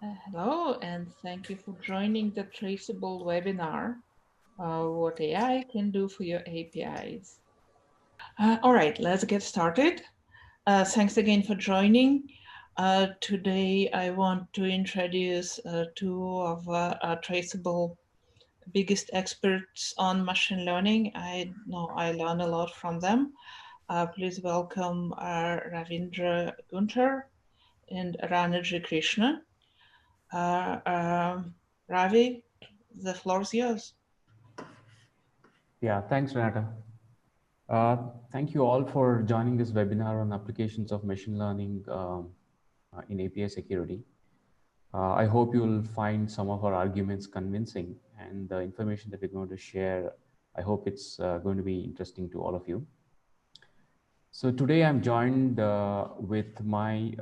Hello, and thank you for joining the Traceable webinar, what AI can do for your APIs. All right, let's get started. Thanks again for joining. Today, I want to introduce two of Traceable biggest experts on machine learning. I know I learn a lot from them. Please welcome Ravindra Gunter and Ranaji Krishna. Ravi, the floor is yours. Yeah, thanks, Renata. Thank you all for joining this webinar on applications of machine learning in API security. I hope you'll find some of our arguments convincing, and the information that we're going to share, I hope it's going to be interesting to all of you. So today I'm joined with my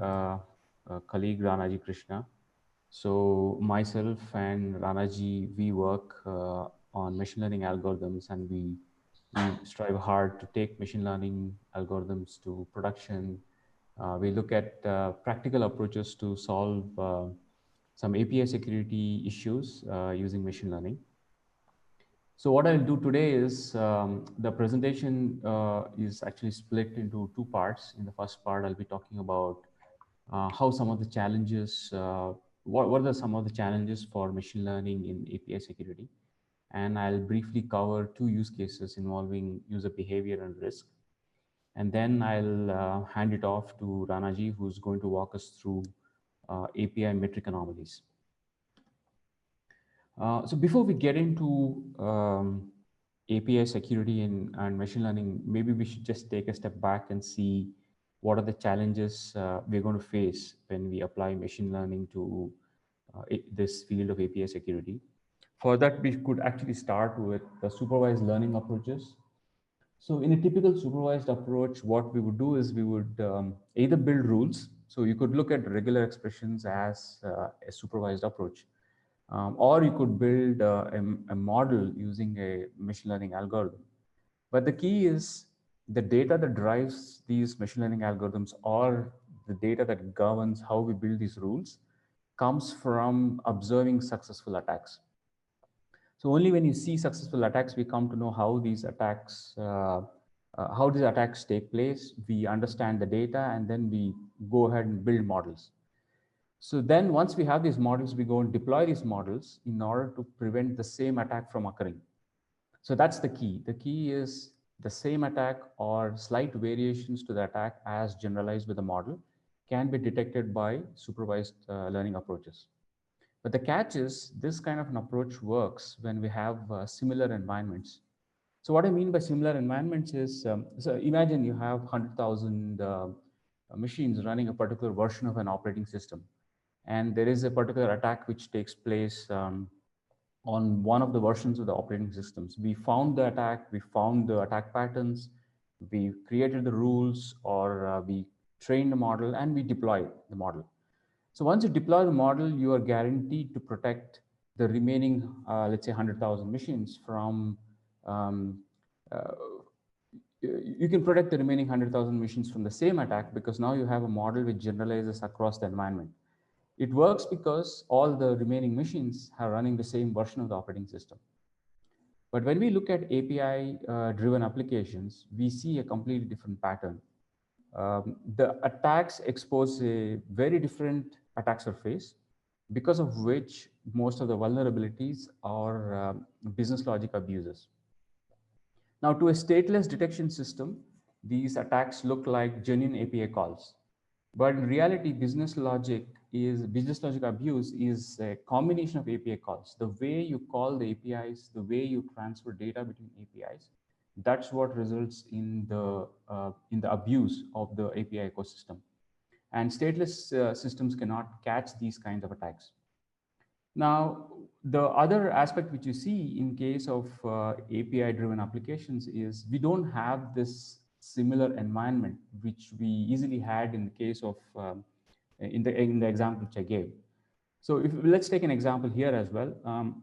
colleague Ranaji Krishna. So myself and Ranaji, we work on machine learning algorithms, and we strive hard to take machine learning algorithms to production. We look at practical approaches to solve some API security issues using machine learning. So what I'll do today is the presentation is actually split into two parts. In the first part, I'll be talking about how some of the challenges, what are some of the challenges for machine learning in API security. And I'll briefly cover two use cases involving user behavior and risk. And then I'll hand it off to Ranaji, who's going to walk us through API metric anomalies. So before we get into API security and machine learning, maybe we should just take a step back and see what are the challenges we're going to face when we apply machine learning to this field of API security. For that, we could actually start with the supervised learning approaches. So in a typical supervised approach, what we would do is we would either build rules. So you could look at regular expressions as a supervised approach. Or you could build a model using a machine learning algorithm. But the key is the data that drives these machine learning algorithms, or the data that governs how we build these rules, comes from observing successful attacks. So only when you see successful attacks, we come to know how these attacks take place. We understand the data, and then we go ahead and build models. So then once we have these models, we go and deploy these models in order to prevent the same attack from occurring. So that's the key. The key is the same attack or slight variations to the attack as generalized with the model can be detected by supervised learning approaches. But the catch is this kind of an approach works when we have similar environments. So what I mean by similar environments is, so imagine you have 100,000 machines running a particular version of an operating system. And there is a particular attack which takes place on one of the versions of the operating systems. We found the attack, we found the attack patterns, we created the rules, or we trained the model, and we deploy the model. So once you deploy the model, you are guaranteed to protect the remaining, let's say 100,000 machines from, uh, you can protect the remaining 100,000 machines from the same attack, because now you have a model which generalizes across the environment. It works because all the remaining machines are running the same version of the operating system. But when we look at API driven applications, we see a completely different pattern. The attacks expose a very different attack surface, because of which most of the vulnerabilities are business logic abuses. Now, to a stateless detection system, these attacks look like genuine API calls. But in reality, business logic abuse is a combination of API calls. The way you call the APIs, the way you transfer data between APIs, that's what results in the abuse of the API ecosystem. And stateless systems cannot catch these kinds of attacks. Now, the other aspect which you see in case of API-driven applications is we don't have this similar environment which we easily had in the case of in the example which I gave. So let's take an example here as well.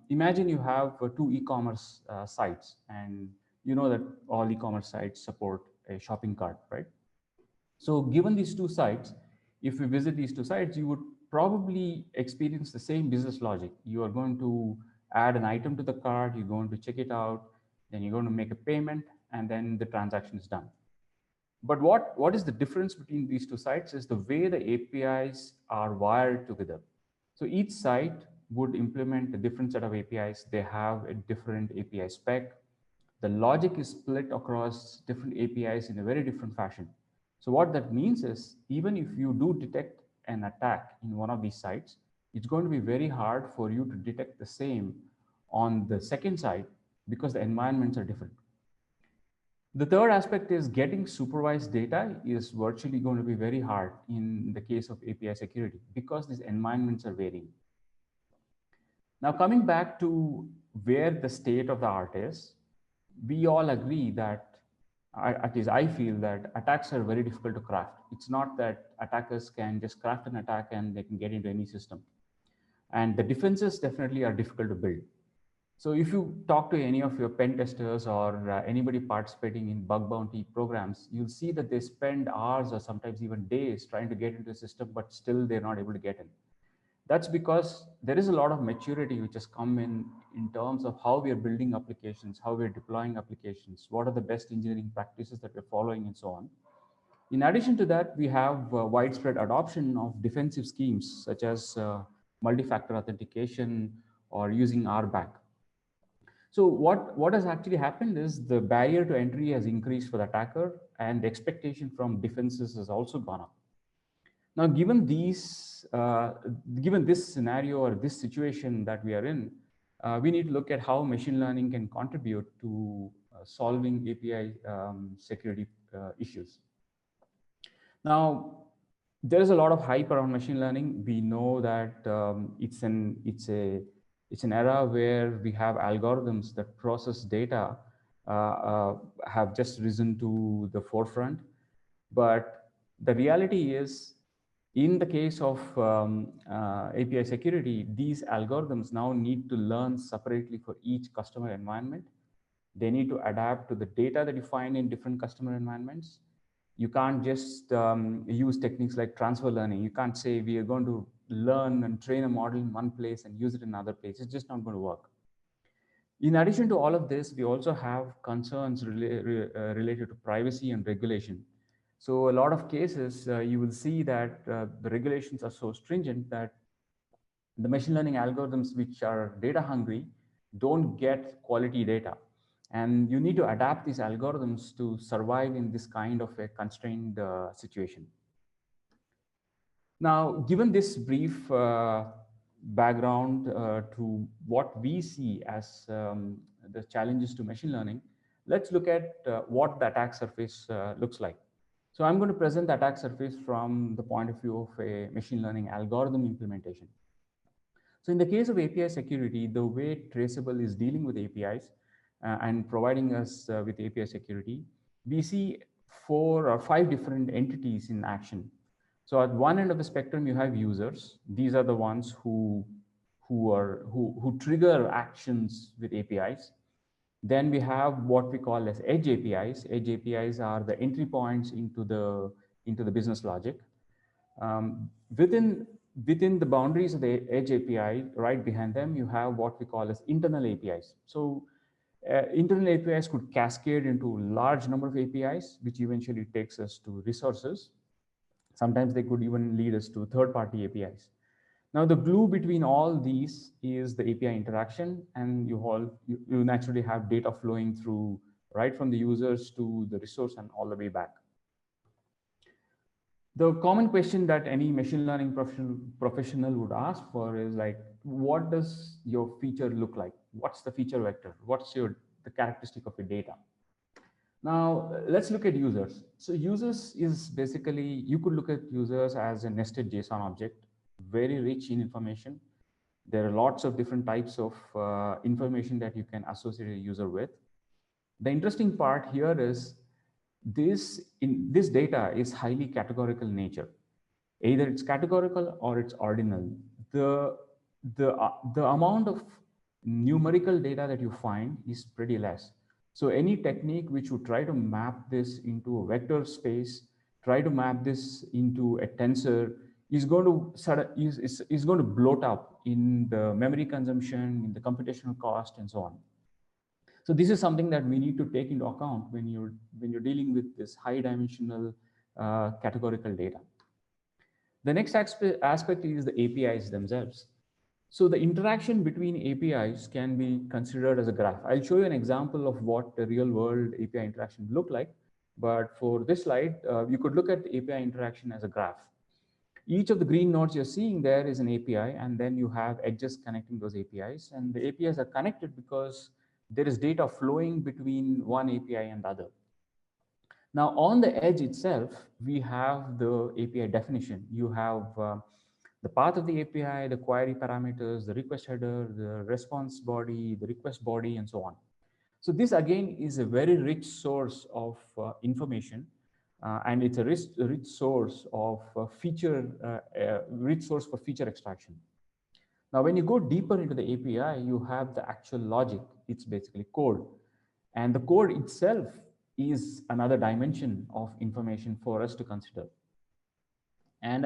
Imagine you have two e-commerce sites, and you know that all e-commerce sites support a shopping cart, right? So given these two sites, If you visit these two sites, you would probably experience the same business logic. You are going to add an item to the cart, you're going to check it out, then you're going to make a payment, and then the transaction is done. But what is the difference between these two sites is the way the APIs are wired together. So each site would implement a different set of APIs. They have a different API spec. The logic is split across different APIs in a very different fashion. So what that means is even if you do detect an attack in one of these sites, it's going to be very hard for you to detect the same on the second site because the environments are different. The third aspect is getting supervised data is virtually going to be very hard in the case of API security because these environments are varying. Now, coming back to where the state of the art is, we all agree that, at least I feel that attacks are very difficult to craft. It's not that attackers can just craft an attack and they can get into any system. And the defenses definitely are difficult to build. So if you talk to any of your pen testers or anybody participating in bug bounty programs, you'll see that they spend hours or sometimes even days trying to get into the system, but still they're not able to get in. That's because there is a lot of maturity which has come in terms of how we are building applications, how we're deploying applications, what are the best engineering practices that we're following, and so on. In addition to that, we have widespread adoption of defensive schemes such as multi-factor authentication or using RBAC. So what has actually happened is the barrier to entry has increased for the attacker and the expectation from defenses has also gone up. Now, given this scenario or this situation that we are in, we need to look at how machine learning can contribute to solving API security issues. Now, there is a lot of hype around machine learning. We know that it's an era where we have algorithms that process data have just risen to the forefront. But the reality is, in the case of API security, these algorithms now need to learn separately for each customer environment. They need to adapt to the data that you find in different customer environments. You can't just use techniques like transfer learning. You can't say we are going to learn and train a model in one place and use it in another place. It's just not going to work. In addition to all of this, we also have concerns related to privacy and regulation. So a lot of cases, you will see that the regulations are so stringent that the machine learning algorithms which are data hungry don't get quality data. And you need to adapt these algorithms to survive in this kind of a constrained situation. Now, given this brief background to what we see as the challenges to machine learning, let's look at what the attack surface looks like. So I'm going to present the attack surface from the point of view of a machine learning algorithm implementation. So in the case of API security, the way Traceable is dealing with APIs and providing us with API security, we see 4 or 5 different entities in action. So at one end of the spectrum, you have users. These are the ones who trigger actions with APIs. Then we have what we call as edge APIs. Edge APIs are the entry points into the business logic. Um, within within the boundaries of the edge API, right behind them, you have what we call as internal APIs. So internal APIs could cascade into large number of APIs, which eventually takes us to resources. Sometimes they could even lead us to third-party APIs. Now, the glue between all these is the API interaction, and you naturally have data flowing through right from the users to the resource and all the way back. The common question that any machine learning professional would ask for is like, what does your feature look like? What's the feature vector? What's the characteristic of your data? Now, let's look at users. So users is basically, you could look at users as a nested JSON object, very rich in information. There are lots of different types of information that you can associate a user with. The interesting part here is this data is highly categorical in nature. Either it's categorical or it's ordinal. The amount of numerical data that you find is pretty less. So any technique which would try to map this into a vector space, try to map this into a tensor is going to is going to bloat up in the memory consumption, in the computational cost, and so on. So this is something that we need to take into account when you're dealing with this high dimensional categorical data. The next aspect is the APIs themselves. So the interaction between APIs can be considered as a graph. I'll show you an example of what the real world API interaction would look like. But for this slide, you could look at the API interaction as a graph. Each of the green nodes you're seeing there is an API, and then you have edges connecting those APIs. And the APIs are connected because there is data flowing between one API and the other. Now, on the edge itself, we have the API definition. You have the path of the API, the query parameters, the request header, the response body, the request body, and so on. So this again is a very rich source of information, and it's a rich source of rich source for feature extraction. Now, when you go deeper into the API, you have the actual logic. It's basically code. And the code itself is another dimension of information for us to consider. And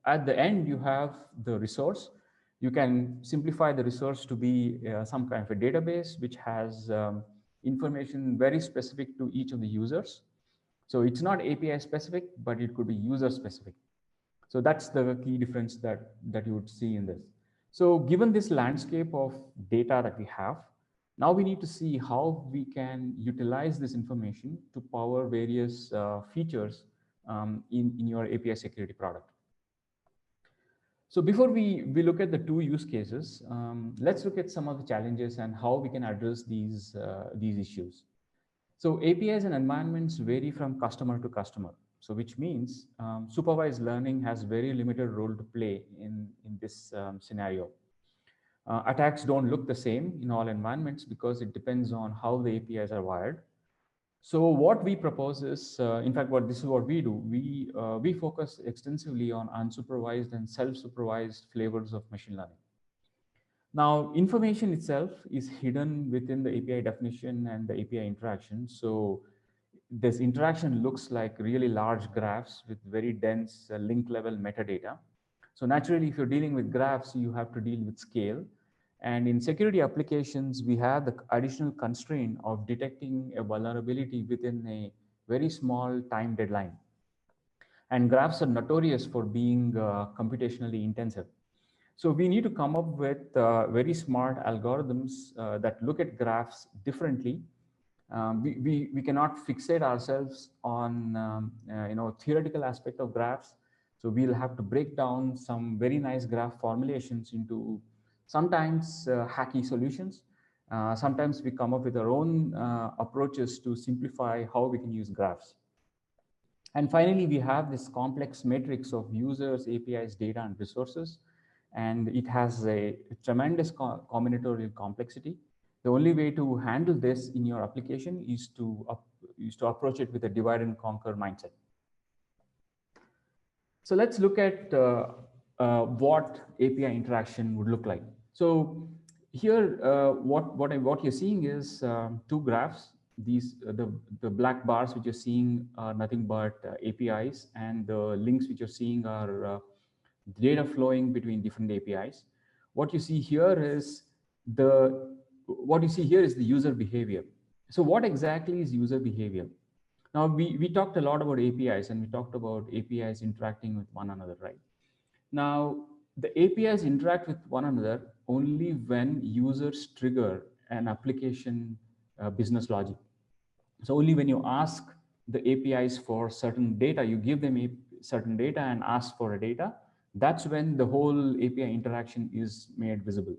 at the end, you have the resource. You can simplify the resource to be some kind of a database which has information very specific to each of the users. So it's not API specific, but it could be user specific. So that's the key difference that you would see in this. So given this landscape of data that we have, now we need to see how we can utilize this information to power various features in your API security product. So before we look at the two use cases, let's look at some of the challenges and how we can address these issues. So APIs and environments vary from customer to customer. So which means supervised learning has very limited role to play in this scenario. Attacks don't look the same in all environments because it depends on how the APIs are wired. So what we propose is, in fact, this is what we do. We focus extensively on unsupervised and self-supervised flavors of machine learning. Now, information itself is hidden within the API definition and the API interaction. So this interaction looks like really large graphs with very dense link level metadata. So naturally, if you're dealing with graphs, you have to deal with scale. And in security applications, we have the additional constraint of detecting a vulnerability within a very small time deadline. And graphs are notorious for being computationally intensive. So we need to come up with very smart algorithms that look at graphs differently. We cannot fixate ourselves on theoretical aspect of graphs. So we'll have to break down some very nice graph formulations into sometimes hacky solutions. Sometimes we come up with our own approaches to simplify how we can use graphs. And finally, we have this complex matrix of users, APIs, data, and resources. And it has a tremendous combinatorial complexity. The only way to handle this in your application is to approach it with a divide and conquer mindset. So let's look at what API interaction would look like. So here, what you're seeing is two graphs. These the black bars which you're seeing are nothing but APIs, and the links which you're seeing are data flowing between different APIs. What you see here is the user behavior. So what exactly is user behavior? Now we talked a lot about APIs, and we talked about APIs interacting with one another, right? Now the APIs interact with one another only when users trigger an application business logic. So only when you ask the APIs for certain data, you give them certain data and ask for a data, that's when the whole API interaction is made visible.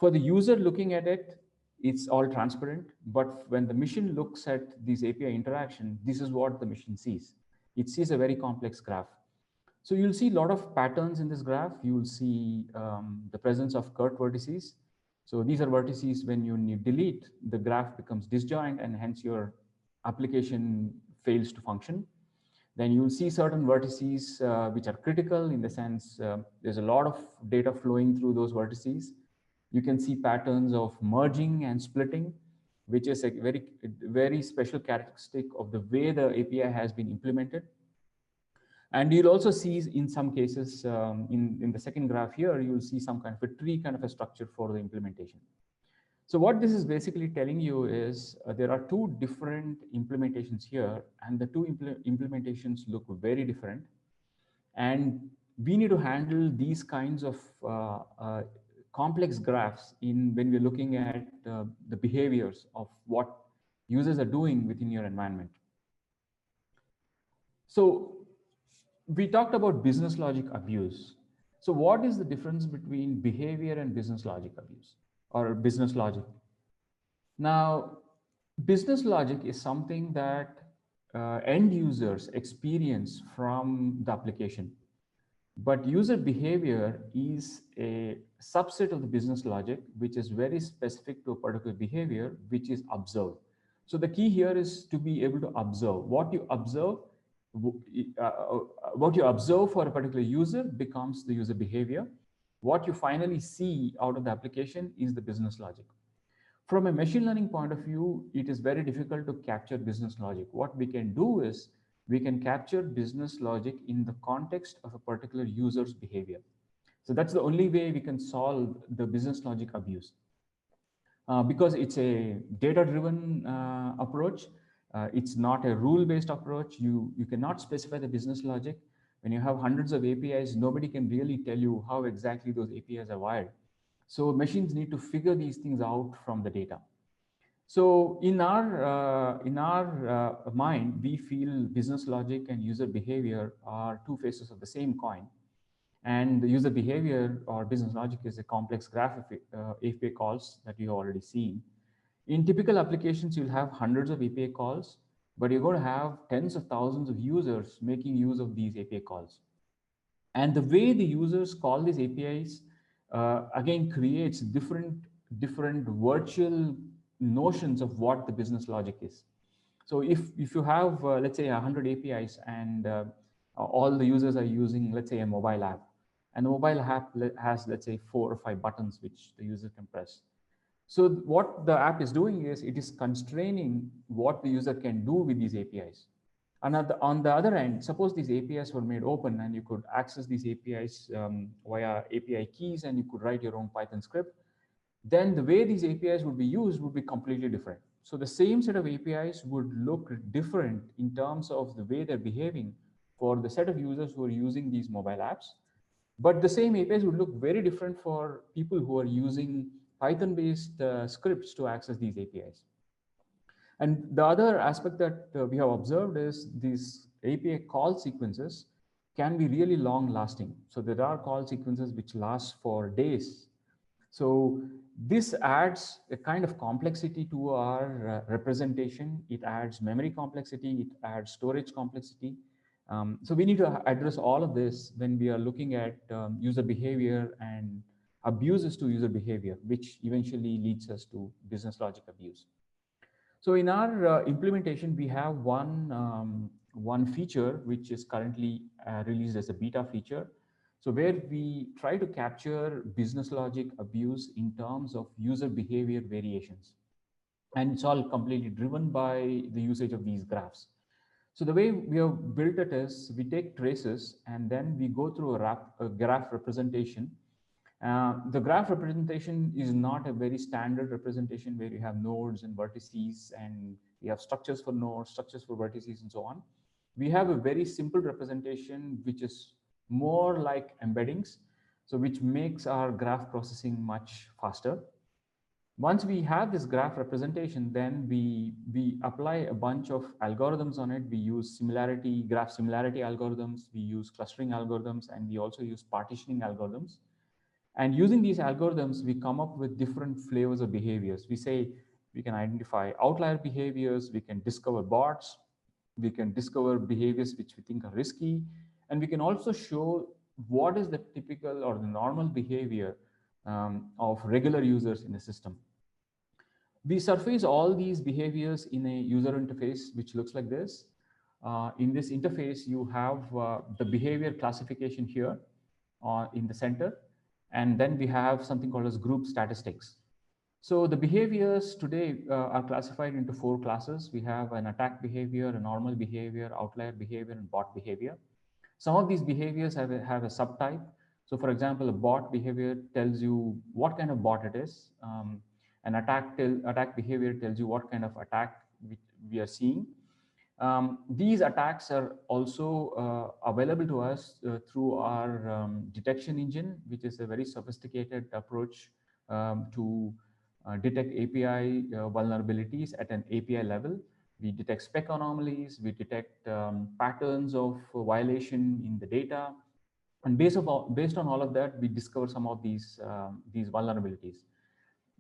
For the user looking at it, it's all transparent. But when the machine looks at this API interaction, this is what the machine sees. It sees a very complex graph. So you'll see a lot of patterns in this graph. You'll see the presence of Kurt vertices. So these are vertices when you delete, the graph becomes disjoint and hence your application fails to function. Then you'll see certain vertices which are critical in the sense there's a lot of data flowing through those vertices. You can see patterns of merging and splitting, which is a very special characteristic of the way the API has been implemented. And you'll also see in some cases, in the second graph here, you'll see some kind of a tree kind of a structure for the implementation. So what this is basically telling you is there are two different implementations here, and the two implementations look very different. And we need to handle these kinds of complex graphs in when we're looking at the behaviors of what users are doing within your environment. So we talked about business logic abuse. So what is the difference between behavior and business logic abuse or business logic? Now, business logic is something that end users experience from the application. But user behavior is a subset of the business logic, which is very specific to a particular behavior, which is observed. So the key here is to be able to observe what you observe. What you observe for a particular user becomes the user behavior. What you finally see out of the application is the business logic. From a machine learning point of view, it is very difficult to capture business logic. What we can do is we can capture business logic in the context of a particular user's behavior. So that's the only way we can solve the business logic abuse. Because it's a data-driven approach, it's not a rule-based approach. You cannot specify the business logic. When you have hundreds of APIs, nobody can really tell you how exactly those APIs are wired. So machines need to figure these things out from the data. So in our mind, we feel business logic and user behavior are two faces of the same coin. And the user behavior or business logic is a complex graph of API calls that you have already seen. In typical applications, you'll have hundreds of API calls, but you're going to have tens of thousands of users making use of these API calls. And the way the users call these APIs again creates different virtual notions of what the business logic is. So if you have let's say 100 APIs and all the users are using, let's say, a mobile app, and the mobile app has, let's say, 4 or 5 buttons which the user can press. So what the app is doing is it is constraining what the user can do with these APIs. And on the other end, suppose these APIs were made open and you could access these APIs via API keys and you could write your own Python script, then the way these APIs would be used would be completely different. So the same set of APIs would look different in terms of the way they're behaving for the set of users who are using these mobile apps. But the same APIs would look very different for people who are using Python-based scripts to access these APIs. And the other aspect that we have observed is these API call sequences can be really long lasting. So there are call sequences which last for days. So this adds a kind of complexity to our representation. It adds memory complexity, it adds storage complexity. So we need to address all of this when we are looking at user behavior and abuses to user behavior, which eventually leads us to business logic abuse. So in our implementation, we have one feature which is currently released as a beta feature. So where we try to capture business logic abuse in terms of user behavior variations. And it's all completely driven by the usage of these graphs. So the way we have built it is we take traces and then we go through a graph representation. The graph representation is not a very standard representation where you have nodes and vertices and you have structures for nodes, structures for vertices, and so on. We have a very simple representation which is more like embeddings, so which makes our graph processing much faster. Once we have this graph representation, then we apply a bunch of algorithms on it. We use graph similarity algorithms, we use clustering algorithms, and we also use partitioning algorithms. And using these algorithms, we come up with different flavors of behaviors. We say we can identify outlier behaviors, we can discover bots, we can discover behaviors which we think are risky, and we can also show what is the typical or the normal behavior of regular users in the system. We surface all these behaviors in a user interface, which looks like this. In this interface, you have the behavior classification here in the center. And then we have something called as group statistics. So the behaviors today are classified into 4 classes. We have an attack behavior, a normal behavior, outlier behavior, and bot behavior. Some of these behaviors have a subtype. So for example, a bot behavior tells you what kind of bot it is. An attack behavior tells you what kind of attack we are seeing. These attacks are also available to us through our detection engine, which is a very sophisticated approach to detect API vulnerabilities at an API level. We detect spec anomalies, we detect patterns of violation in the data, and based on all of that, we discover some of these vulnerabilities.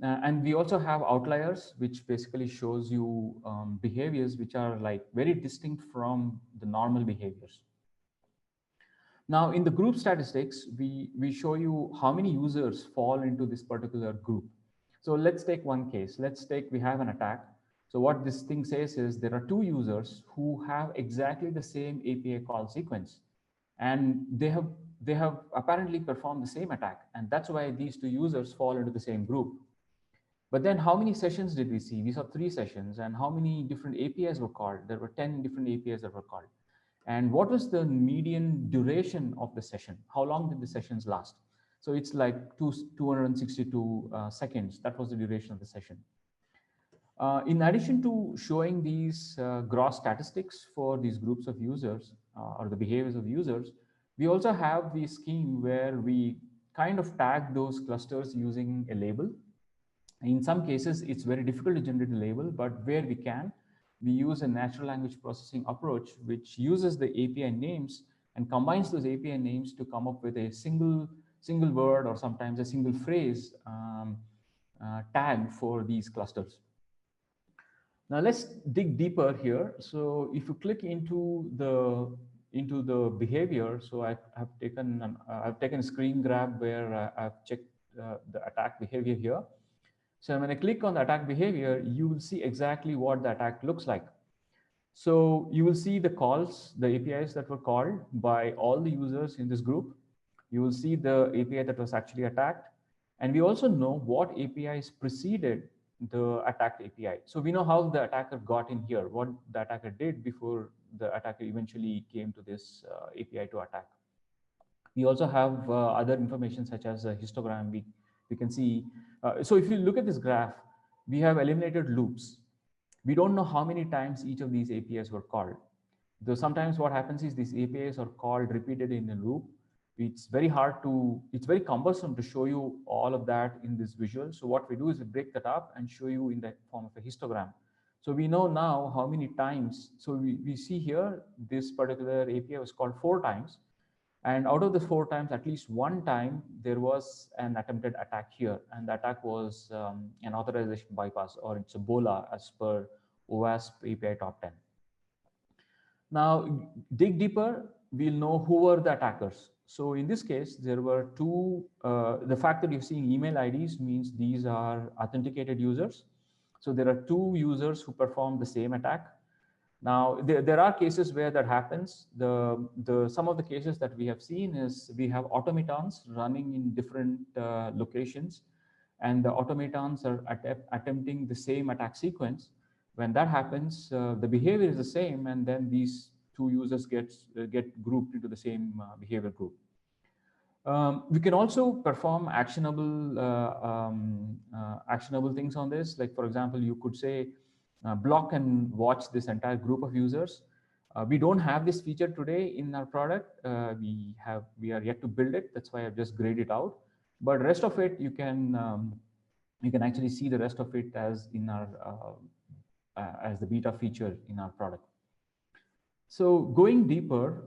And we also have outliers, which basically shows you behaviors which are like very distinct from the normal behaviors. Now, in the group statistics, we show you how many users fall into this particular group. So let's take one case. Let's take, we have an attack. So what this thing says is there are two users who have exactly the same API call sequence, and they have apparently performed the same attack, and that's why these two users fall into the same group. But then how many sessions did we see? We saw 3 sessions. And how many different APIs were called? There were 10 different APIs that were called. And what was the median duration of the session? How long did the sessions last? So it's like 262 seconds. That was the duration of the session. In addition to showing these gross statistics for these groups of users or the behaviors of users, we also have the scheme where we kind of tag those clusters using a label. In some cases, it's very difficult to generate a label, but where we can, we use a natural language processing approach, which uses the API names and combines those API names to come up with a single word or sometimes a single phrase tag for these clusters. Now let's dig deeper here. So if you click into the behavior, so I've taken a screen grab where I've checked the attack behavior here. So when I click on the attack behavior, you will see exactly what the attack looks like. So you will see the calls, the APIs that were called by all the users in this group. You will see the API that was actually attacked. And we also know what APIs preceded the attacked API. So we know how the attacker got in here, what the attacker did before the attacker eventually came to this API to attack. We also have other information such as a histogram. We can see, so if you look at this graph, we have eliminated loops. We don't know how many times each of these APIs were called. Though sometimes what happens is these APIs are called repeated in a loop. It's very cumbersome to show you all of that in this visual. So what we do is we break that up and show you in the form of a histogram. So we know now how many times. So we see here, this particular API was called 4 times. And out of the 4 times, at least one time, there was an attempted attack here. And the attack was an authorization bypass, or it's a BOLA as per OWASP API top 10. Now, dig deeper, we'll know who were the attackers. So in this case, there were two, the fact that you're seeing email IDs means these are authenticated users. So there are 2 users who performed the same attack. Now, there are cases where that happens. Some of the cases that we have seen is we have automatons running in different locations, and the automatons are attempting the same attack sequence. When that happens, the behavior is the same, and then these 2 users get grouped into the same behavior group. We can also perform actionable things on this. Like, for example, you could say, block and watch this entire group of users. We don't have this feature today in our product. We are yet to build it. That's why I've just graded it out. But rest of it, you can actually see the rest of it as in our as the beta feature in our product. So going deeper,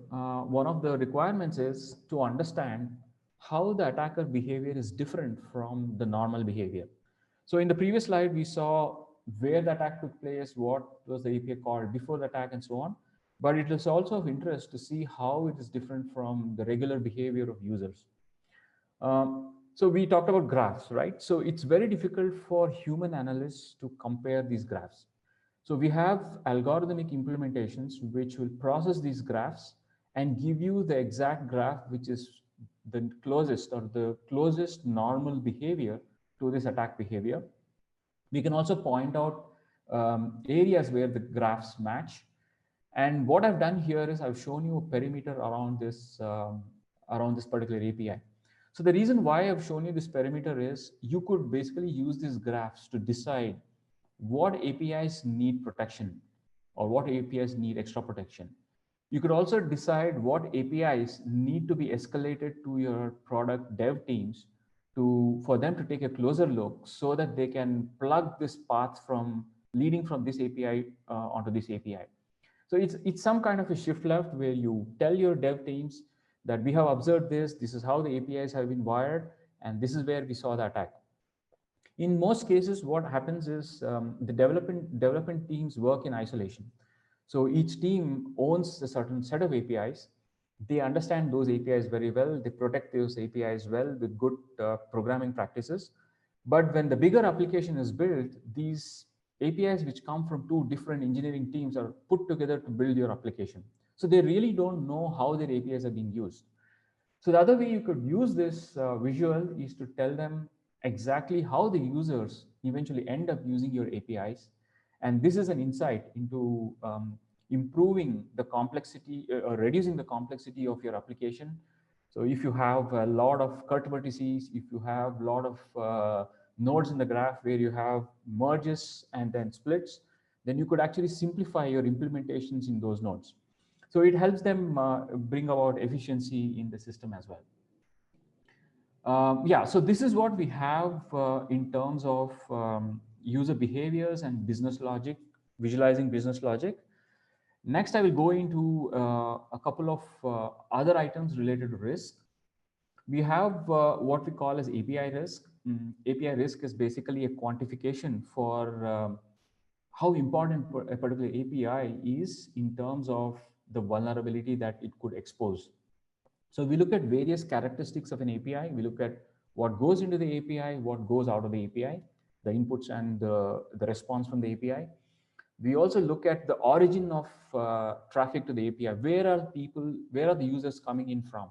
one of the requirements is to understand how the attacker behavior is different from the normal behavior. So in the previous slide, we saw where the attack took place, what was the API called before the attack, and so on. But it is also of interest to see how it is different from the regular behavior of users. So we talked about graphs, right? So it's very difficult for human analysts to compare these graphs. So we have algorithmic implementations which will process these graphs and give you the exact graph which is the closest normal behavior to this attack behavior. We can also point out areas where the graphs match. And what I've done here is I've shown you a perimeter around this particular API. So the reason why I've shown you this perimeter is you could basically use these graphs to decide what APIs need protection or what APIs need extra protection. You could also decide what APIs need to be escalated to your product dev teams for them to take a closer look so that they can plug this path from leading from this API onto this API. So it's some kind of a shift left where you tell your dev teams that we have observed this, this is how the APIs have been wired, and this is where we saw the attack. In most cases, what happens is the development teams work in isolation. So each team owns a certain set of APIs. They understand those APIs very well. They protect those APIs well with good programming practices. But when the bigger application is built, these APIs which come from two different engineering teams are put together to build your application. So they really don't know how their APIs are being used. So the other way you could use this visual is to tell them exactly how the users eventually end up using your APIs. And this is an insight into improving the complexity or reducing the complexity of your application. So if you have a lot of cut vertices, if you have a lot of nodes in the graph where you have merges and then splits, then you could actually simplify your implementations in those nodes. So it helps them bring about efficiency in the system as well. Yeah, so this is what we have in terms of user behaviors and business logic, visualizing business logic. Next, I will go into a couple of other items related to risk. We have what we call as API risk. API risk is basically a quantification for how important a particular API is in terms of the vulnerability that it could expose. So we look at various characteristics of an API. We look at what goes into the API, what goes out of the API, the inputs and the response from the API. We also look at the origin of traffic to the API. Where are the users coming in from?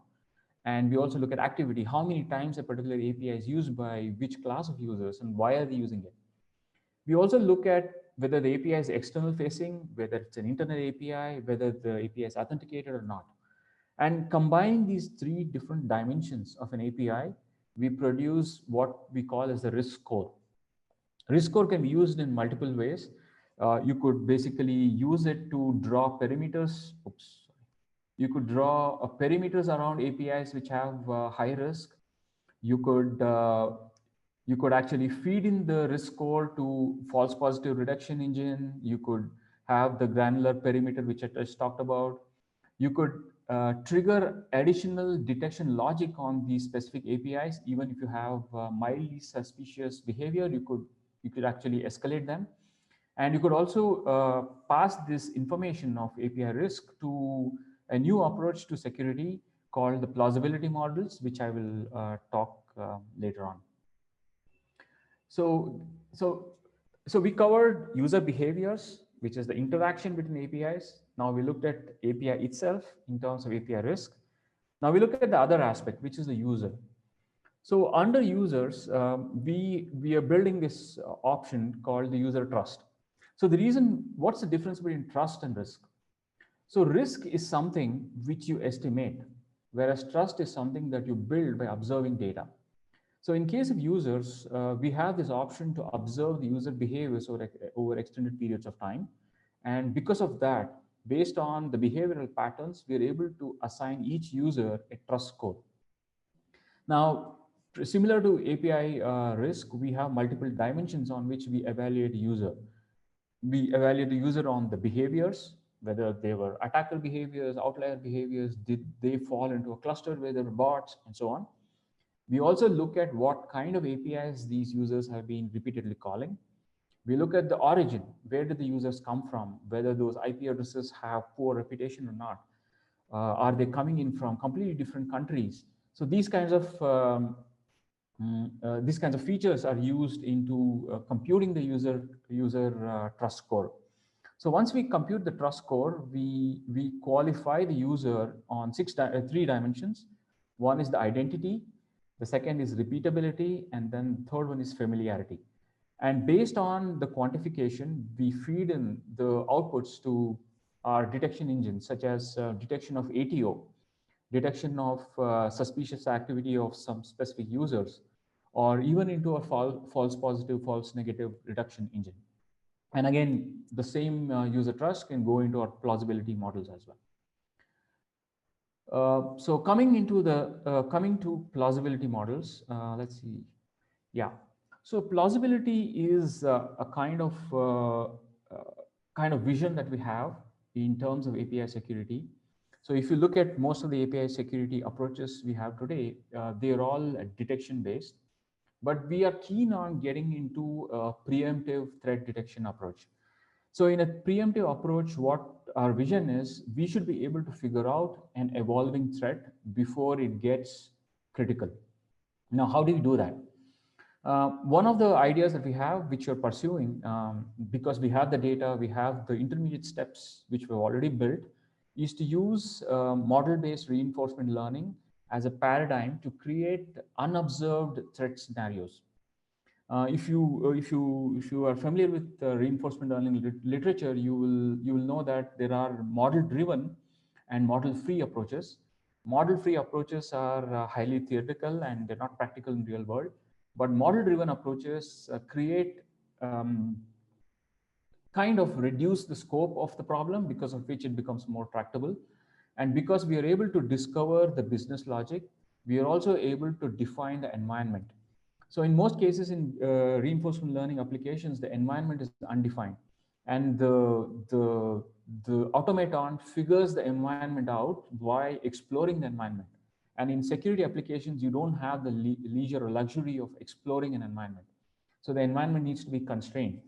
And we also look at activity. How many times a particular API is used by which class of users and why are they using it? We also look at whether the API is external facing, whether it's an internal API, whether the API is authenticated or not. And combining these three different dimensions of an API, we produce what we call as the risk score. Risk score can be used in multiple ways. You could basically use it to draw perimeters. Oops. You could draw perimeters around APIs which have high risk. You could actually feed in the risk score to false positive reduction engine. You could have the granular perimeter, which I just talked about. You could trigger additional detection logic on these specific APIs. Even if you have mildly suspicious behavior, you could actually escalate them. And you could also pass this information of API risk to a new approach to security called the plausibility models, which I will talk later on. So, so, so we covered user behaviors, which is the interaction between APIs. Now we looked at API itself in terms of API risk. Now we look at the other aspect, which is the user. So under users, we are building this option called the user trust. So what's the difference between trust and risk? So risk is something which you estimate, whereas trust is something that you build by observing data. So in case of users, we have this option to observe the user behaviors over extended periods of time. And because of that, based on the behavioral patterns, we're able to assign each user a trust score. Now, similar to API risk, we have multiple dimensions on which we evaluate the user. We evaluate the user on the behaviors, whether they were attacker behaviors, outlier behaviors, did they fall into a cluster where there were bots, and so on. We also look at what kind of APIs these users have been repeatedly calling. We look at the origin, where did the users come from, whether those IP addresses have poor reputation or not. Are they coming in from completely different countries? So these kinds of features are used into computing the user trust score. So once we compute the trust score, we qualify the user on three dimensions. One is the identity, the second is repeatability, and then the third one is familiarity. And based on the quantification, we feed in the outputs to are detection engines such as detection of ATO, detection of suspicious activity of some specific users, or even into a false positive, false negative detection engine. And again, the same user trust can go into our plausibility models as well. So coming to plausibility models, let's see. Yeah. So plausibility is a kind of vision that we have in terms of API security. So if you look at most of the API security approaches we have today, they are all detection based, but we are keen on getting into a preemptive threat detection approach. So in a preemptive approach, what our vision is, we should be able to figure out an evolving threat before it gets critical. Now, how do we do that? One of the ideas that we have, which we're pursuing, because we have the data, we have the intermediate steps which we've already built, is to use model-based reinforcement learning as a paradigm to create unobserved threat scenarios. If you are familiar with reinforcement learning literature, you will know that there are model-driven and model-free approaches. Model-free approaches are highly theoretical and they're not practical in real world. But model-driven approaches create kind of reduce the scope of the problem, because of which it becomes more tractable. And because we are able to discover the business logic, we are also able to define the environment. So in most cases in reinforcement learning applications, the environment is undefined. And the automaton figures the environment out by exploring the environment. And in security applications, you don't have the leisure or luxury of exploring an environment. So the environment needs to be constrained.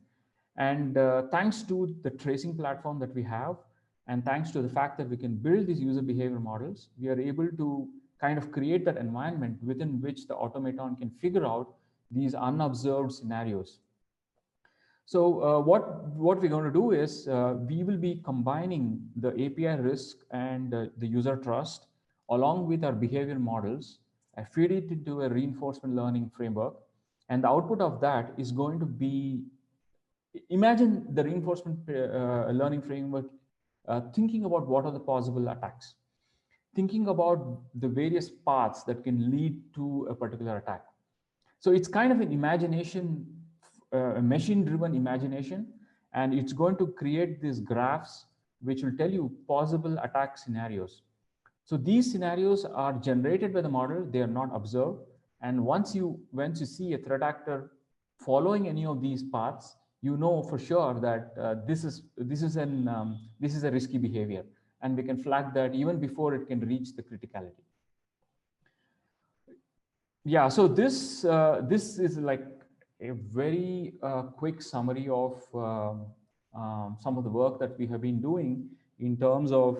And thanks to the tracing platform that we have, and thanks to the fact that we can build these user behavior models, we are able to kind of create that environment within which the automaton can figure out these unobserved scenarios. So what we're going to do is we will be combining the API risk and the user trust along with our behavior models, feed it into a reinforcement learning framework. And the output of that is going to be, imagine the reinforcement learning framework thinking about what are the possible attacks, thinking about the various paths that can lead to a particular attack. So it's kind of an imagination, a machine-driven imagination, and it's going to create these graphs which will tell you possible attack scenarios. So these scenarios are generated by the model; they are not observed. And once you see a threat actor following any of these paths, you know for sure that this is a risky behavior, and we can flag that even before it can reach the criticality. Yeah, so this is like a very quick summary of some of the work that we have been doing in terms of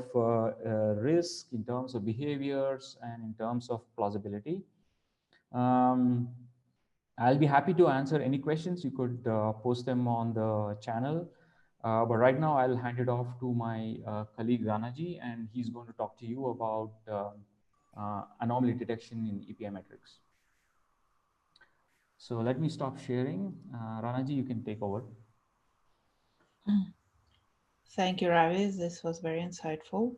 risk, in terms of behaviors, and in terms of plausibility. I'll be happy to answer any questions. You could post them on the channel. But right now, I'll hand it off to my colleague Ranaji, and he's going to talk to you about anomaly detection in API metrics. So let me stop sharing. Ranaji, you can take over. Thank you, Ravi. This was very insightful.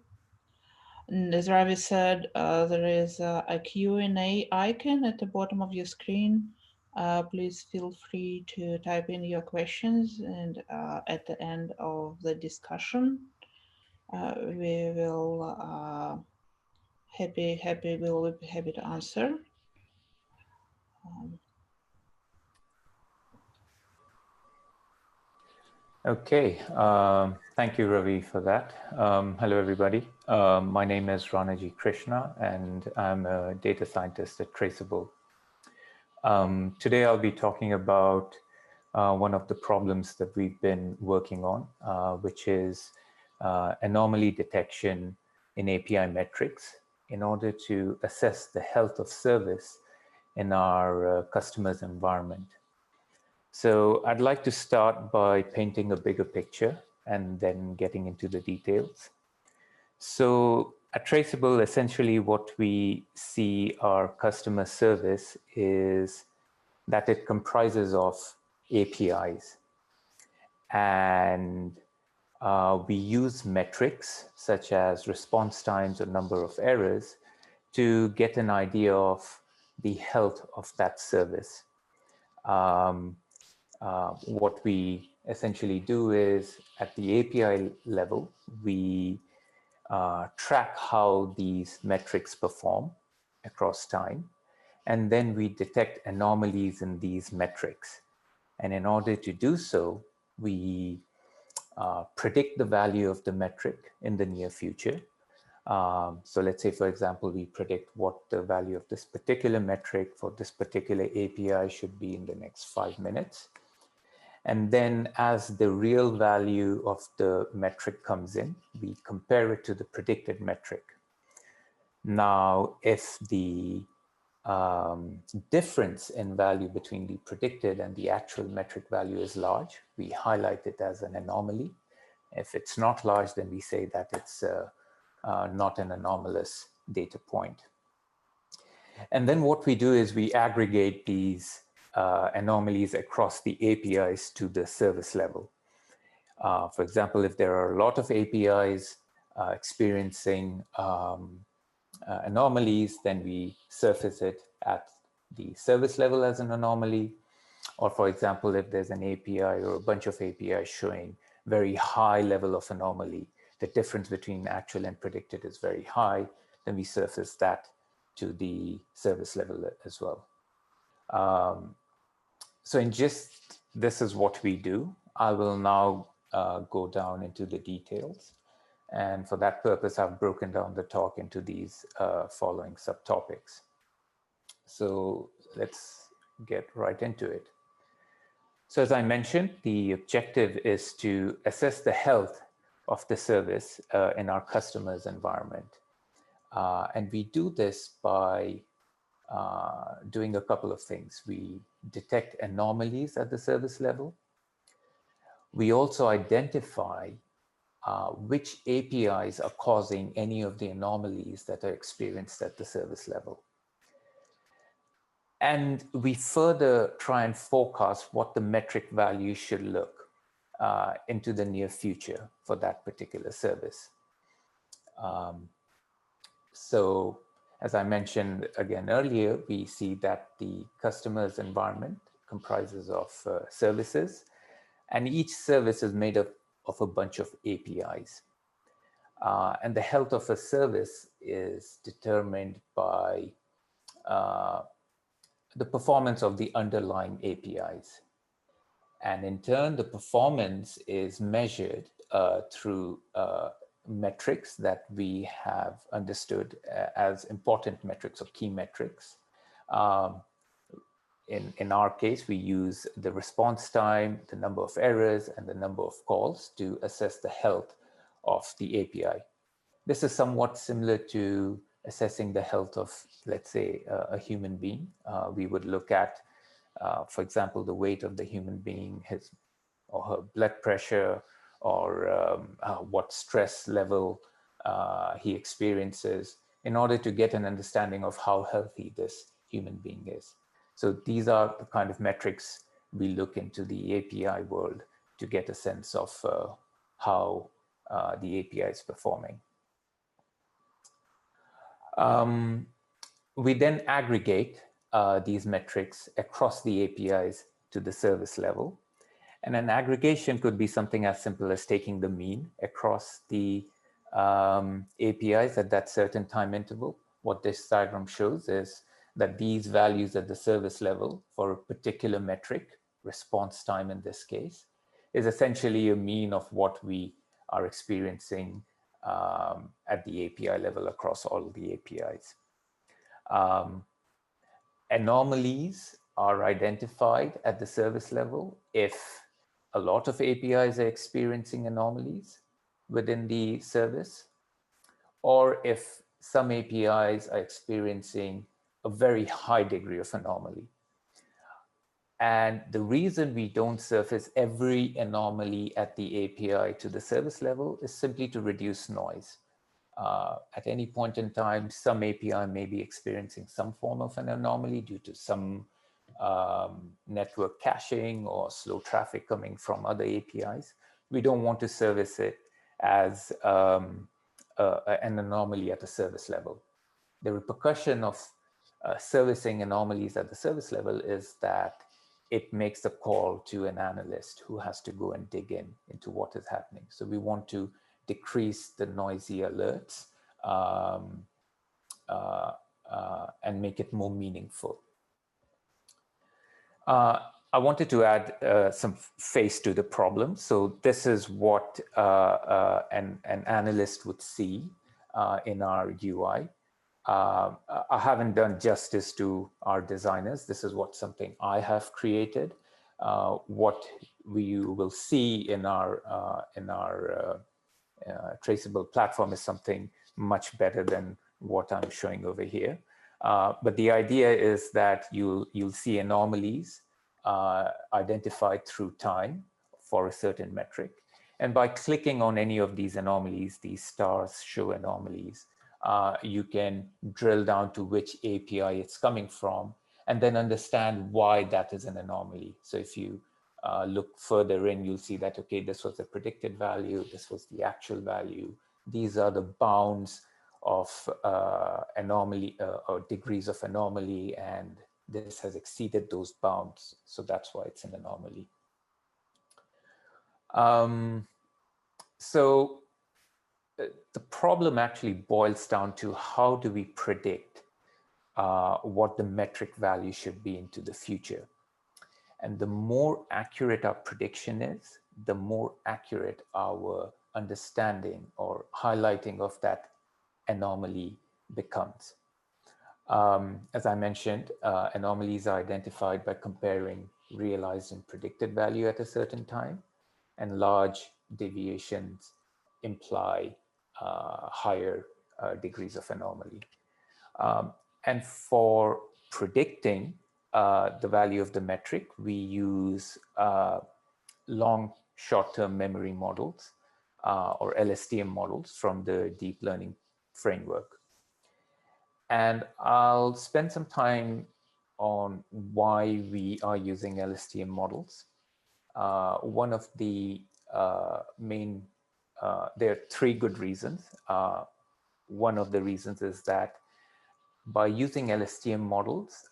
And as Ravi said, there is a Q&A icon at the bottom of your screen. Please feel free to type in your questions, and at the end of the discussion, we will we'll be happy to answer. Okay, thank you, Ravi, for that. Hello, everybody. My name is Ranaji Krishna, and I'm a data scientist at Traceable. Today, I'll be talking about one of the problems that we've been working on, which is anomaly detection in API metrics in order to assess the health of service in our customers' environment. So I'd like to start by painting a bigger picture and then getting into the details. So at Traceable, essentially what we see our customer service is that it comprises of APIs. And We use metrics such as response times or number of errors to get an idea of the health of that service. What we essentially do is at the API level, we track how these metrics perform across time, and then we detect anomalies in these metrics. And in order to do so, we predict the value of the metric in the near future. So let's say, for example, we predict what the value of this particular metric for this particular API should be in the next 5 minutes. And then as the real value of the metric comes in, we compare it to the predicted metric. Now, if the difference in value between the predicted and the actual metric value is large, we highlight it as an anomaly. If it's not large, then we say that it's not an anomalous data point. And then what we do is we aggregate these anomalies across the APIs to the service level. For example, if there are a lot of APIs experiencing anomalies, then we surface it at the service level as an anomaly. Or for example, if there's an API or a bunch of APIs showing very high level of anomaly, the difference between actual and predicted is very high, then we surface that to the service level as well. So in just, this is what we do. I will now go down into the details. And for that purpose, I've broken down the talk into these following subtopics. So let's get right into it. So as I mentioned, the objective is to assess the health of the service in our customer's environment. And we do this by doing a couple of things. We detect anomalies at the service level. We also identify which APIs are causing any of the anomalies that are experienced at the service level. And we further try and forecast what the metric value should look into the near future for that particular service. So as I mentioned again earlier, we see that the customer's environment comprises of services, and each service is made up of a bunch of APIs. And the health of a service is determined by the performance of the underlying APIs. And in turn, the performance is measured through metrics that we have understood as important metrics or key metrics. In our case, we use the response time, the number of errors, and the number of calls to assess the health of the API. This is somewhat similar to assessing the health of, let's say, a human being. We would look at, for example, the weight of the human being, his or her blood pressure, or what stress level he experiences, in order to get an understanding of how healthy this human being is. So these are the kind of metrics we look into the API world to get a sense of how the API is performing. We then aggregate these metrics across the APIs to the service level. And an aggregation could be something as simple as taking the mean across the APIs at that certain time interval. What this diagram shows is that these values at the service level for a particular metric, response time in this case, is essentially a mean of what we are experiencing at the API level across all the APIs. Anomalies are identified at the service level if a lot of APIs are experiencing anomalies within the service, or if some APIs are experiencing a very high degree of anomaly. And the reason we don't surface every anomaly at the API to the service level is simply to reduce noise. At any point in time, some API may be experiencing some form of an anomaly due to some network caching or slow traffic coming from other APIs. we don't want to service it as an anomaly at the service level. The repercussion of servicing anomalies at the service level is that it makes a call to an analyst who has to go and dig into what is happening. So we want to decrease the noisy alerts and make it more meaningful. I wanted to add some face to the problem. So this is what an analyst would see in our UI. I haven't done justice to our designers. This is something I have created. What we will see in our traceable platform is something much better than what I'm showing over here. But the idea is that you'll see anomalies identified through time for a certain metric. And by clicking on any of these anomalies, these stars show anomalies, you can drill down to which API it's coming from and then understand why that is an anomaly. So if you look further in, you'll see that, okay, this was the predicted value, this was the actual value. These are the bounds of anomaly or degrees of anomaly, and this has exceeded those bounds. So that's why it's an anomaly. So the problem actually boils down to how do we predict what the metric value should be into the future. And the more accurate our prediction is, the more accurate our understanding or highlighting of that anomaly becomes. As I mentioned, anomalies are identified by comparing realized and predicted value at a certain time, and large deviations imply higher degrees of anomaly. And for predicting the value of the metric, we use long short-term memory models or LSTM models from the deep learning framework. And I'll spend some time on why we are using LSTM models. One of the main, there are three good reasons. One of the reasons is that by using LSTM models,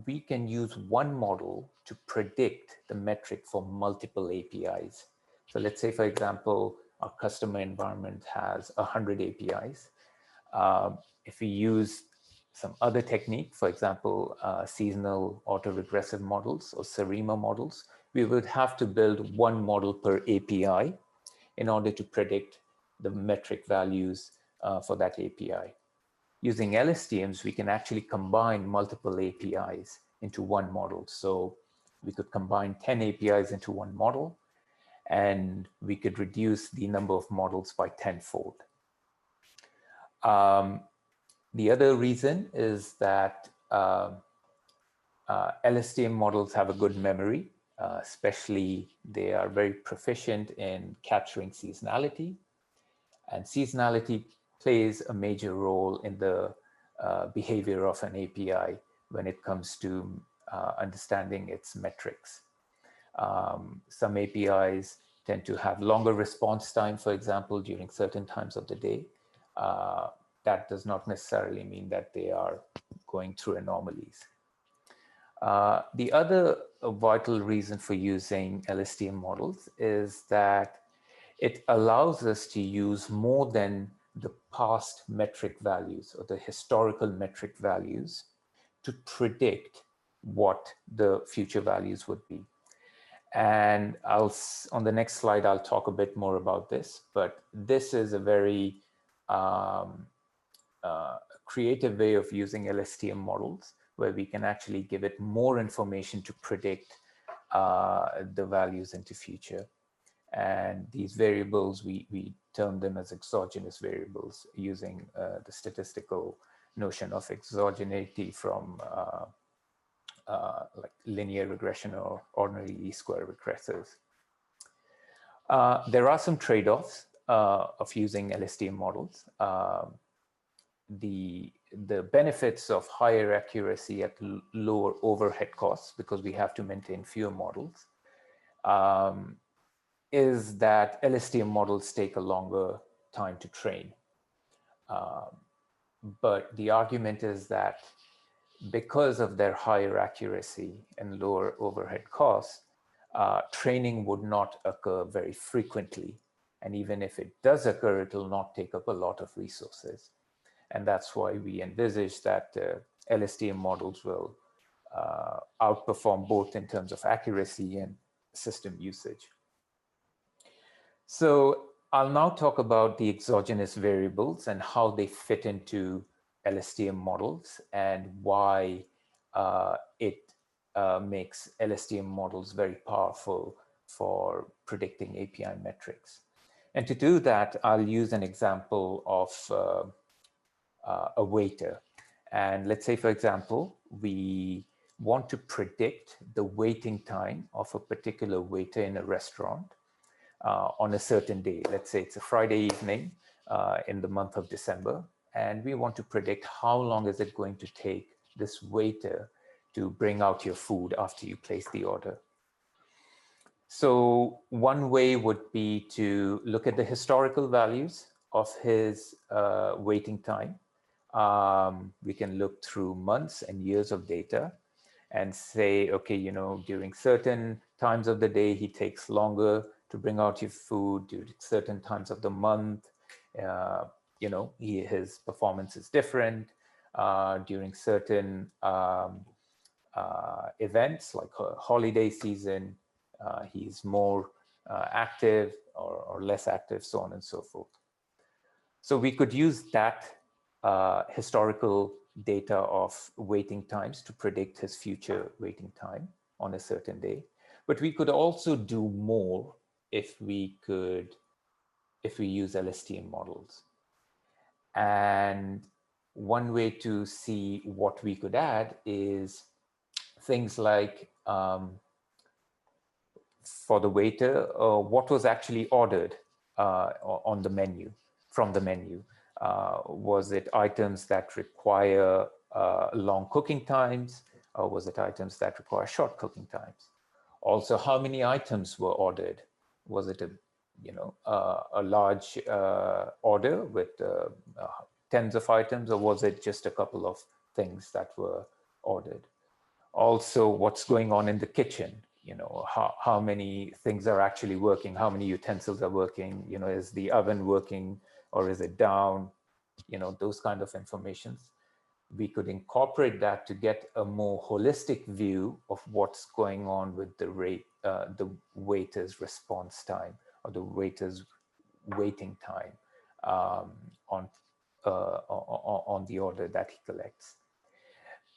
we can use one model to predict the metric for multiple APIs. So let's say, for example, our customer environment has 100 APIs. If we use some other technique, for example, seasonal autoregressive models or SARIMA models, we would have to build one model per API in order to predict the metric values for that API. Using LSTMs, we can actually combine multiple APIs into one model. So we could combine 10 APIs into one model, and we could reduce the number of models by tenfold. The other reason is that LSTM models have a good memory, especially they are very proficient in capturing seasonality, and seasonality plays a major role in the behavior of an API when it comes to understanding its metrics. Some APIs tend to have longer response time, for example, during certain times of the day. That does not necessarily mean that they are going through anomalies. The other vital reason for using LSTM models is that it allows us to use more than the past metric values or the historical metric values to predict what the future values would be. And on the next slide, I'll talk a bit more about this, but this is a very creative way of using LSTM models where we can actually give it more information to predict the values into future. And these variables, we term them as exogenous variables using the statistical notion of exogeneity from like linear regression or ordinary least square regressors. There are some trade-offs of using LSTM models. The benefits of higher accuracy at lower overhead costs, because we have to maintain fewer models, is that LSTM models take a longer time to train. But the argument is that because of their higher accuracy and lower overhead costs, training would not occur very frequently. And even if it does occur, it will not take up a lot of resources. And that's why we envisage that LSTM models will outperform both in terms of accuracy and system usage. So I'll now talk about the exogenous variables and how they fit into LSTM models and why it makes LSTM models very powerful for predicting API metrics. And to do that, I'll use an example of a waiter. And let's say, for example, we want to predict the waiting time of a particular waiter in a restaurant on a certain day. Let's say it's a Friday evening in the month of December, and we want to predict how long is it going to take this waiter to bring out your food after you place the order. So one way would be to look at the historical values of his waiting time. We can look through months and years of data and say, okay, you know, during certain times of the day, he takes longer to bring out your food. During certain times of the month, you know, his performance is different. During certain events like holiday season, he's more active or less active, so on and so forth. So we could use that historical data of waiting times to predict his future waiting time on a certain day. But we could also do more if we use LSTM models. And one way to see what we could add is things like for the waiter, what was actually ordered on the menu, from the menu. Was it items that require long cooking times, or was it items that require short cooking times? Also, how many items were ordered? Was it a large order with tens of items, or was it just a couple of things that were ordered? Also, what's going on in the kitchen? You know, how many things are actually working? How many utensils are working? You know, is the oven working or is it down? You know, those kind of informations. We could incorporate that to get a more holistic view of what's going on with the waiter's response time or the waiter's waiting time on the order that he collects.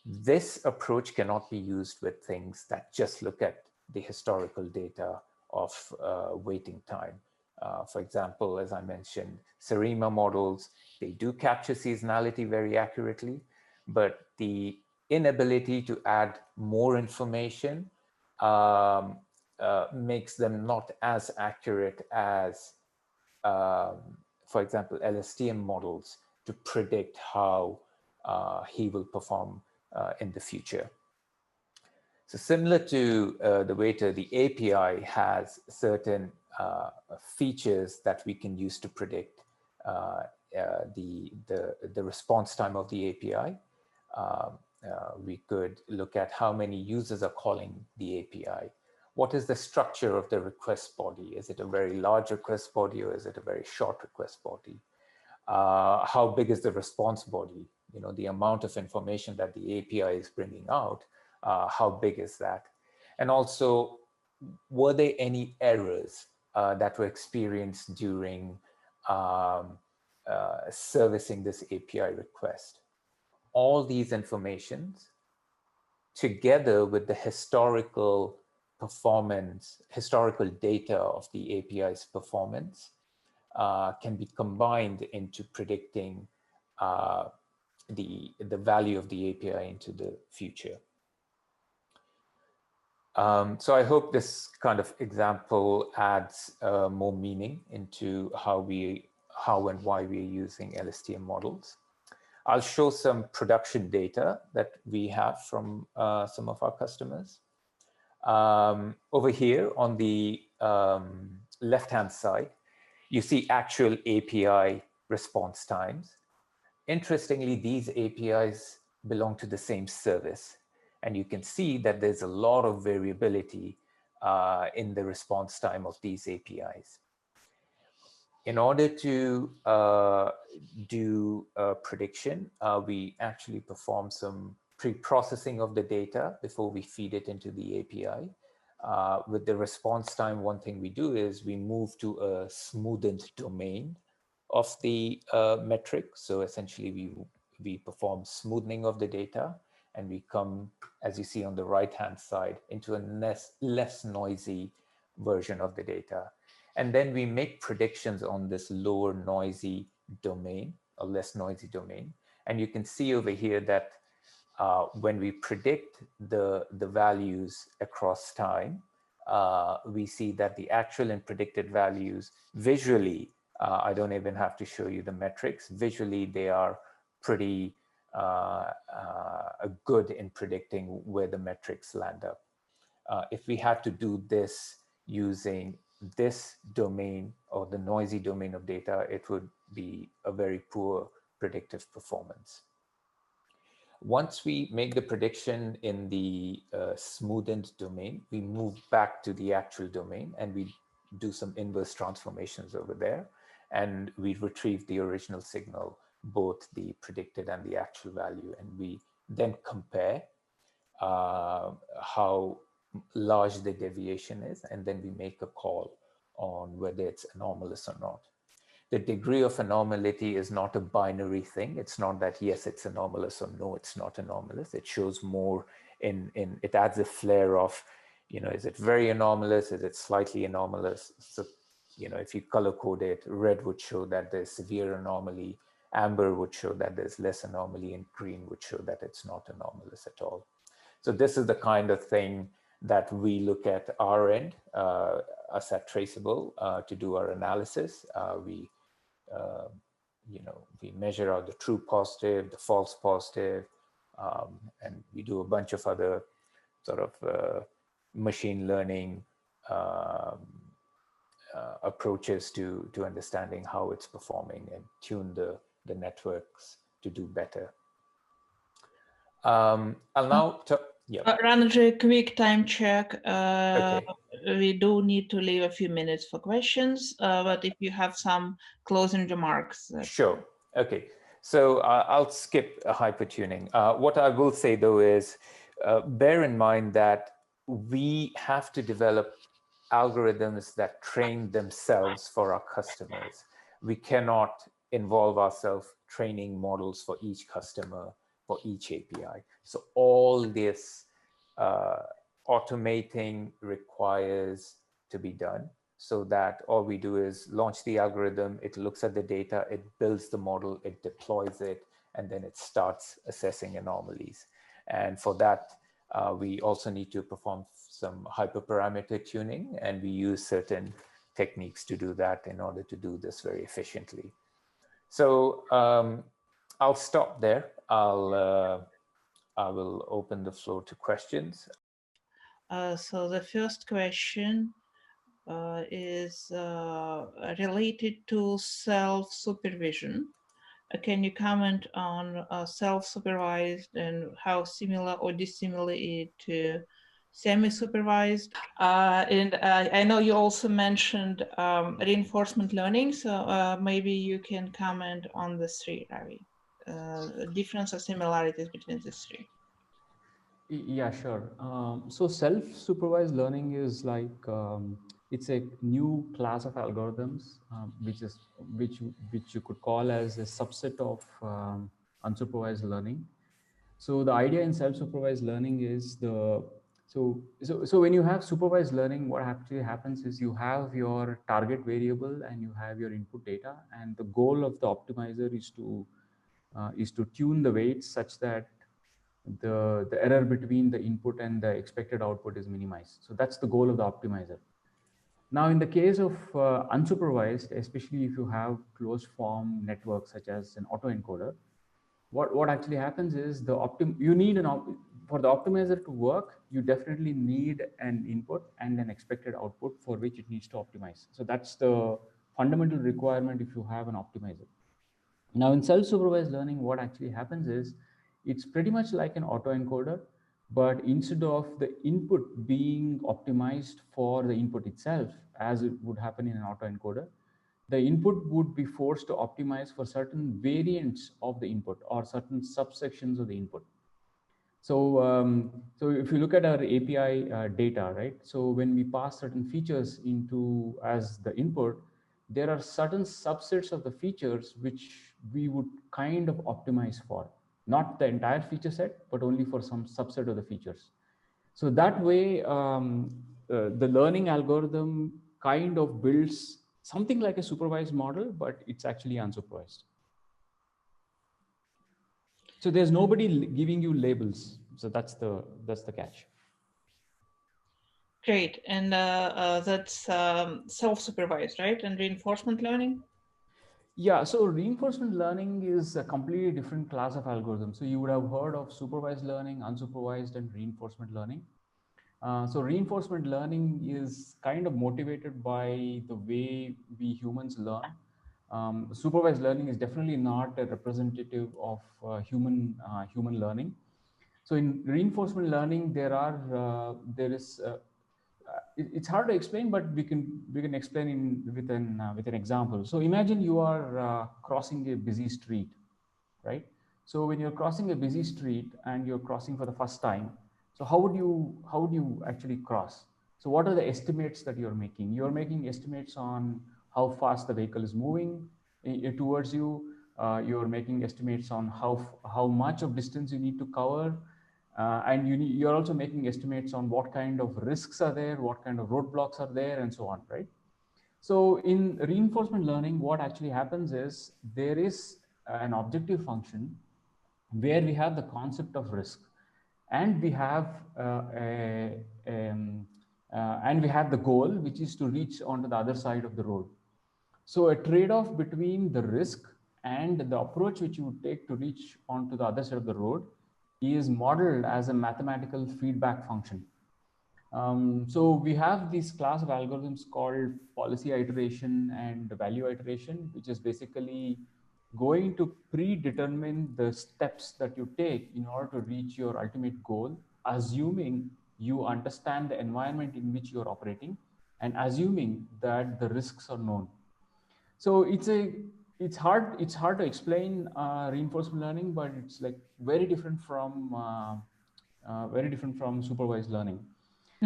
This approach cannot be used with things that just look at the historical data of waiting time. For example, as I mentioned, Serema models, they do capture seasonality very accurately, but the inability to add more information makes them not as accurate as, for example, LSTM models to predict how he will perform in the future. So similar to the waiter, the API has certain features that we can use to predict the response time of the API. We could look at how many users are calling the API. What is the structure of the request body? Is it a very large request body or is it a very short request body? How big is the response body? You know, the amount of information that the API is bringing out, how big is that? And also, were there any errors that were experienced during servicing this API request? All these informations, together with the historical performance, historical data of the API's performance, can be combined into predicting the value of the API into the future. So I hope this kind of example adds more meaning into how and why we are using LSTM models. I'll show some production data that we have from some of our customers. Over here on the left-hand side, you see actual API response times. Interestingly, these APIs belong to the same service. And you can see that there's a lot of variability in the response time of these APIs. In order to do prediction, we actually perform some pre-processing of the data before we feed it into the API. With the response time, one thing we do is we move to a smoothened domain of the metric. So essentially, we perform smoothing of the data, and we come, as you see on the right-hand side, into a less noisy version of the data. And then we make predictions on this lower noisy domain, a less noisy domain. And you can see over here that when we predict the values across time, we see that the actual and predicted values visually, I don't even have to show you the metrics, visually they are pretty good in predicting where the metrics land up. If we had to do this using this domain or the noisy domain of data, it would be a very poor predictive performance. Once we make the prediction in the smoothened domain, we move back to the actual domain and we do some inverse transformations over there. And we retrieve the original signal, both the predicted and the actual value. And we then compare how large the deviation is, and then we make a call on whether it's anomalous or not. The degree of anomaly is not a binary thing. It's not that yes, it's anomalous or no, it's not anomalous. It shows more it adds a flair of, is it very anomalous? Is it slightly anomalous? So, if you color code it, red would show that there's severe anomaly, amber would show that there's less anomaly, and green would show that it's not anomalous at all. So this is the kind of thing that we look at our end, us at Traceable, to do our analysis. We measure out the true positive, the false positive, and we do a bunch of other sort of machine learning approaches to understanding how it's performing and tune the networks to do better. I'll now talk. Yeah. Ranaji, quick time check. Okay. We do need to leave a few minutes for questions, but if you have some closing remarks. Sure. Okay. So I'll skip hypertuning. What I will say, though, is bear in mind that we have to develop algorithms that train themselves for our customers. We cannot involve ourselves training models for each customer, for each API. So all this automating requires to be done, so that all we do is launch the algorithm, it looks at the data, it builds the model, it deploys it, and then it starts assessing anomalies. And for that, we also need to perform some hyperparameter tuning, and we use certain techniques to do that in order to do this very efficiently. So I'll stop there. I will open the floor to questions. So the first question is related to self-supervision. Can you comment on self-supervised and how similar or dissimilar it to semi-supervised? And I know you also mentioned reinforcement learning, so maybe you can comment on the three, Ravi. Difference or similarities between the three. Yeah, sure. So self-supervised learning is like it's a new class of algorithms, which you could call as a subset of unsupervised learning. So the idea in self-supervised learning is so when you have supervised learning, what actually happens is you have your target variable and you have your input data, and the goal of the optimizer is to tune the weights such that the error between the input and the expected output is minimized. So that's the goal of the optimizer. Now, in the case of unsupervised, especially if you have closed form networks such as an autoencoder, what actually happens is you need for the optimizer to work, you definitely need an input and an expected output for which it needs to optimize. So that's the fundamental requirement if you have an optimizer. Now in self-supervised learning, what actually happens is it's pretty much like an autoencoder, but instead of the input being optimized for the input itself, as it would happen in an autoencoder, the input would be forced to optimize for certain variants of the input or certain subsections of the input. So if you look at our API data, right? So when we pass certain features into as the input, there are certain subsets of the features which we would kind of optimize for, not the entire feature set, but only for some subset of the features. So that way, the learning algorithm kind of builds something like a supervised model, but it's actually unsupervised. So there's nobody giving you labels. So that's the catch. Great, and that's self-supervised, right? And reinforcement learning? Yeah, so reinforcement learning is a completely different class of algorithm. So you would have heard of supervised learning, unsupervised, and reinforcement learning. So reinforcement learning is kind of motivated by the way we humans learn. Supervised learning is definitely not a representative of human learning. So in reinforcement learning, it's hard to explain, but we can explain with an example. So imagine you are crossing a busy street, right? So when you're crossing a busy street and you're crossing for the first time, so how would you actually cross? So what are the estimates that you're making? You're making estimates on how fast the vehicle is moving towards you. You're making estimates on how much of distance you need to cover, and you're also making estimates on what kind of risks are there, what kind of roadblocks are there, and so on, right? So in reinforcement learning, what actually happens is there is an objective function where we have the concept of risk, and we have and we have the goal, which is to reach onto the other side of the road. So a trade-off between the risk and the approach which you would take to reach onto the other side of the road is modeled as a mathematical feedback function. So we have this class of algorithms called policy iteration and value iteration, which is basically going to predetermine the steps that you take in order to reach your ultimate goal, assuming you understand the environment in which you're operating and assuming that the risks are known. So it's hard to explain reinforcement learning, but it's like very different from supervised learning.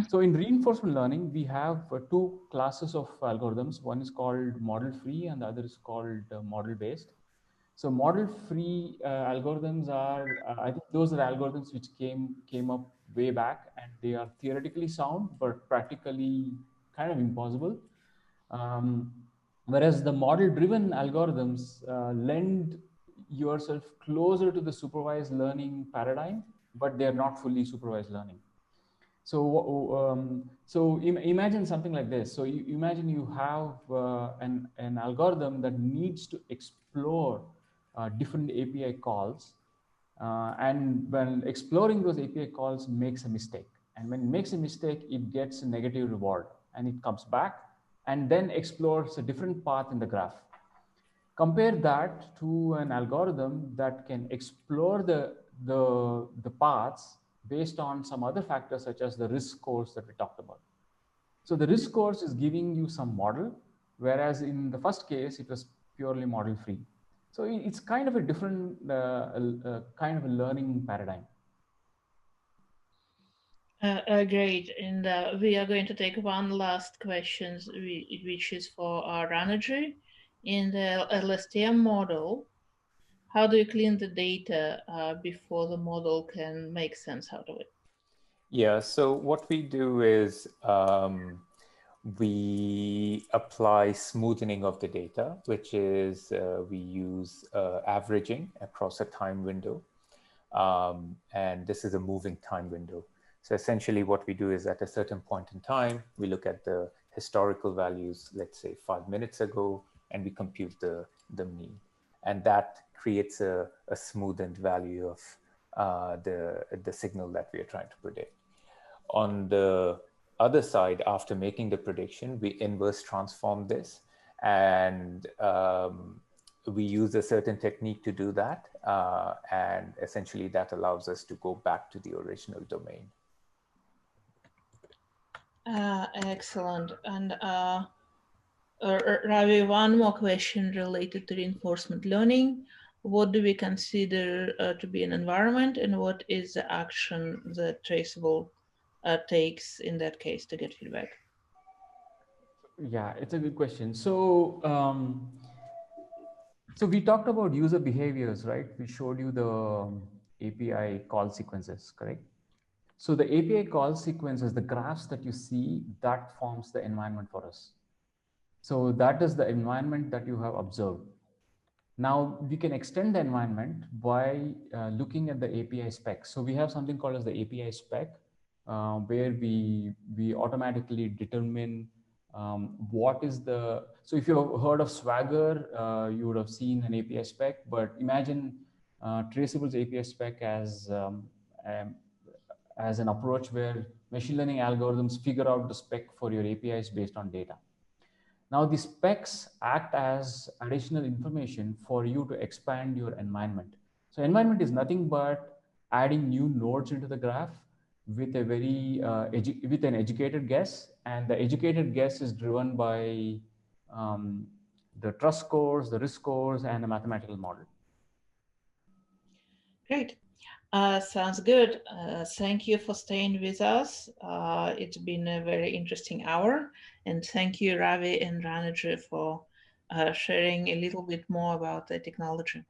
So in reinforcement learning, we have two classes of algorithms. One is called model free and the other is called model based. So model free algorithms are, I think those are algorithms which came up way back, and they are theoretically sound, but practically kind of impossible. Um, Whereas the model driven algorithms lend yourself closer to the supervised learning paradigm, but they are not fully supervised learning. So imagine something like this. So you imagine you have an algorithm that needs to explore different API calls, and when exploring those API calls makes a mistake. And when it makes a mistake, it gets a negative reward, and it comes back and then explores a different path in the graph. Compare that to an algorithm that can explore the paths based on some other factors, such as the risk scores that we talked about. So the risk scores is giving you some model, whereas in the first case, it was purely model free. So it's kind of a different kind of a learning paradigm. Great, and we are going to take one last question, which is for Ranaji. In the LSTM model, how do you clean the data before the model can make sense out of it? Yeah, so what we do is we apply smoothing of the data, which is we use averaging across a time window. And this is a moving time window. So essentially what we do is at a certain point in time, we look at the historical values, let's say 5 minutes ago, and we compute the mean. and that creates a smoothened value of the signal that we are trying to predict. On the other side, after making the prediction, we inverse transform this, and we use a certain technique to do that. And essentially that allows us to go back to the original domain. Excellent. And Ravi, one more question related to reinforcement learning. What do we consider to be an environment, and what is the action that Traceable takes in that case to get feedback? Yeah, it's a good question. So we talked about user behaviors, right? We showed you the API call sequences, correct? So the API call sequences, the graphs that you see, that forms the environment for us. So that is the environment that you have observed. Now we can extend the environment by looking at the API spec. So we have something called as the API spec, where we automatically determine what is the, so if you've heard of Swagger, you would have seen an API spec, but imagine Traceable's API spec as an approach where machine learning algorithms figure out the spec for your APIs based on data. Now the specs act as additional information for you to expand your environment. So environment is nothing but adding new nodes into the graph with a very with an educated guess, and the educated guess is driven by the trust scores, the risk scores, and the mathematical model. Great. Sounds good. Thank you for staying with us. It's been a very interesting hour. And thank you, Ravi and Ranaji, for sharing a little bit more about the technology.